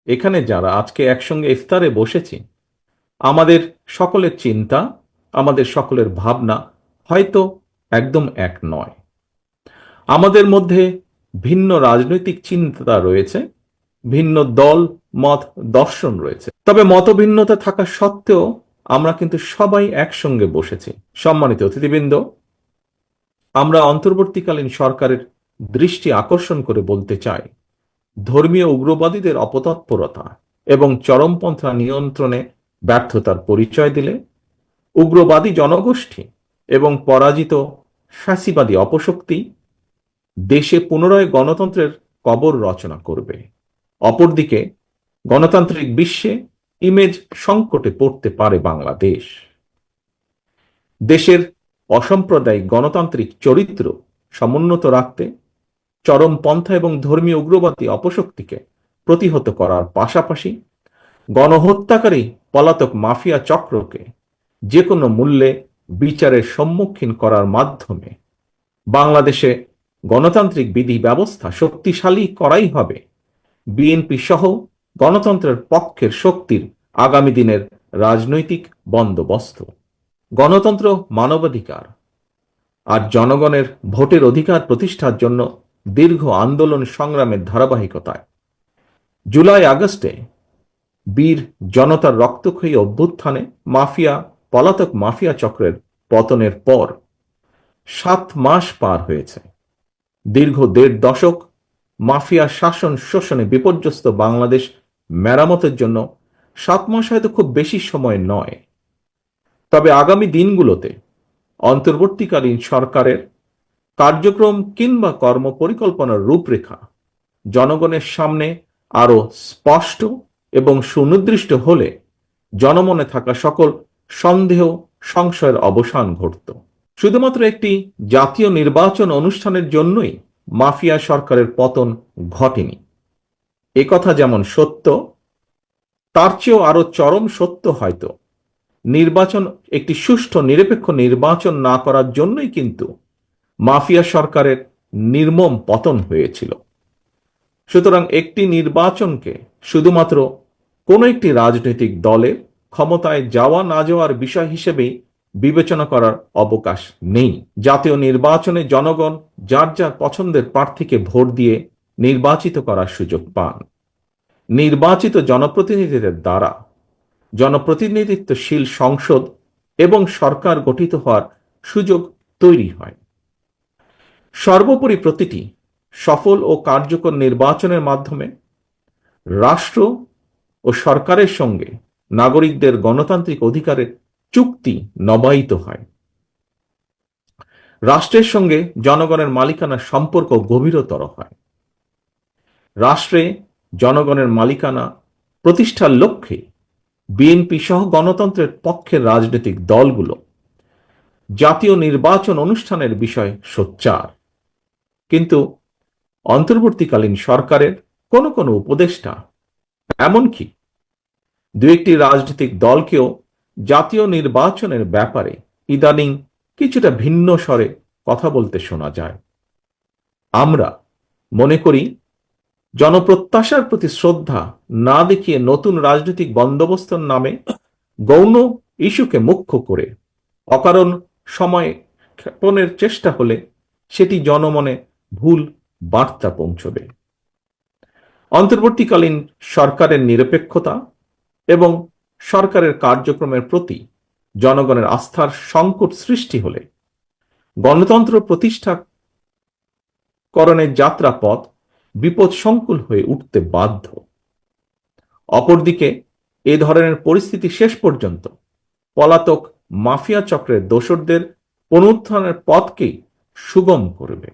এখানে যারা আজকে একসঙ্গে ইফতারে বসেছি, আমাদের সকলের চিন্তা, আমাদের সকলের ভাবনা হয়তো একদম এক নয়। আমাদের মধ্যে ভিন্ন রাজনৈতিক চিন্তা রয়েছে, ভিন্ন দল, মত, দর্শন রয়েছে। তবে মতভিন্নতা থাকা সত্ত্বেও আমরা কিন্তু সবাই একসঙ্গে বসেছি। সম্মানিত অতিথিবৃন্দ, আমরা অন্তর্বর্তীকালীন সরকারের দৃষ্টি আকর্ষণ করে বলতে চাই, ধর্মীয় উগ্রবাদীদের অপতৎপরতা এবং চরমপন্থা নিয়ন্ত্রণে ব্যর্থতার পরিচয় দিলে উগ্রবাদী জনগোষ্ঠী এবং পরাজিত ফ্যাসিবাদী অপশক্তি দেশে পুনরায় গণতন্ত্রের কবর রচনা করবে। অপরদিকে গণতান্ত্রিক বিশ্বে ইমেজ সংকটে পড়তে পারে বাংলাদেশ। দেশের অসাম্প্রদায়িক গণতান্ত্রিক চরিত্র সমুন্নত রাখতে চরমপন্থা এবং ধর্মীয় উগ্রবাদী অপশক্তিকে প্রতিহত করার পাশাপাশি গণহত্যাকারী পলাতক মাফিয়া চক্রকে যে কোনো মূল্যে বিচারের সম্মুখীন করার মাধ্যমে বাংলাদেশে গণতান্ত্রিক বিধি ব্যবস্থা শক্তিশালী করাই হবে বিএনপি সহ গণতন্ত্রের পক্ষের শক্তির আগামী দিনের রাজনৈতিক বন্দোবস্ত। গণতন্ত্র মানবাধিকার আর জনগণের ভোটের অধিকার প্রতিষ্ঠার জন্য দীর্ঘ আন্দোলন সংগ্রামের ধারাবাহিকতায় জুলাই আগস্টে বীর জনতার রক্তক্ষয়ী অভ্যুত্থানে মাফিয়া পলাতক মাফিয়া চক্রের পতনের পর 7 মাস পার হয়েছে। দীর্ঘ 1.5 দশক মাফিয়া শাসন শোষণে বিপর্যস্ত বাংলাদেশ মেরামতের জন্য 7 মাস হয়তো খুব বেশি সময় নয়। তবে আগামী দিনগুলোতে অন্তর্বর্তীকালীন সরকারের কার্যক্রম কিংবা কর্মপরিকল্পনার রূপরেখা জনগণের সামনে আরো স্পষ্ট এবং সুনির্দিষ্ট হলে জনমনে থাকা সকল সন্দেহ সংশয়ের অবসান ঘটত। শুধুমাত্র একটি জাতীয় নির্বাচন অনুষ্ঠানের জন্যই মাফিয়া সরকারের পতন ঘটেনি, এ কথা যেমন সত্য, তার চেয়েও আরো চরম সত্য হয়তো নির্বাচন একটি সুষ্ঠু নিরপেক্ষ নির্বাচন না করার জন্যই কিন্তু মাফিয়া সরকারের নির্মম পতন হয়েছিল। সুতরাং একটি নির্বাচনকে শুধুমাত্র কোনো একটি রাজনৈতিক দলের ক্ষমতায় যাওয়া না যাওয়ার বিষয় হিসেবেই বিবেচনা করার অবকাশ নেই। জাতীয় নির্বাচনে জনগণ যার যার পছন্দের প্রার্থীকে ভোট দিয়ে নির্বাচিত করার সুযোগ পান। নির্বাচিত জনপ্রতিনিধিদের দ্বারা জনপ্রতিনিধিত্বশীল সংসদ এবং সরকার গঠিত হওয়ার সুযোগ তৈরি হয়। সর্বোপরি প্রতিটি সফল ও কার্যকর নির্বাচনের মাধ্যমে রাষ্ট্র ও সরকারের সঙ্গে নাগরিকদের গণতান্ত্রিক অধিকারের চুক্তি নবায়িত হয়। রাষ্ট্রের সঙ্গে জনগণের মালিকানার সম্পর্ক গভীরতর হয়। রাষ্ট্রে জনগণের মালিকানা প্রতিষ্ঠার লক্ষ্যে বিএনপি সহ গণতন্ত্রের পক্ষের রাজনৈতিক দলগুলো জাতীয় নির্বাচন অনুষ্ঠানের বিষয় সোচ্চার। কিন্তু অন্তর্বর্তীকালীন সরকারের কোনো কোনো উপদেষ্টা, এমনকি দু একটি রাজনৈতিক দলকেও জাতীয় নির্বাচনের ব্যাপারে ইদানিং কিছুটা ভিন্ন স্বরে কথা বলতে শোনা যায়। আমরা মনে করি জনপ্রত্যাশার প্রতি শ্রদ্ধা না দেখিয়ে নতুন রাজনৈতিক বন্দোবস্তের নামে গৌণ ইস্যুকে মুখ্য করে অকারণ সময় ক্ষেপণের চেষ্টা হলে সেটি জনমনে ভুল বার্তা পৌঁছবে। অন্তর্বর্তীকালীন সরকারের নিরপেক্ষতা এবং সরকারের কার্যক্রমের প্রতি জনগণের আস্থার সংকট সৃষ্টি হলে গণতন্ত্র প্রতিষ্ঠাকরণের যাত্রাপথ বিপদসংকুল হয়ে উঠতে বাধ্য। অপরদিকে এ ধরনের পরিস্থিতি শেষ পর্যন্ত পলাতক মাফিয়া চক্রের দোসরদের পুনরুত্থানের পথকেই সুগম করবে।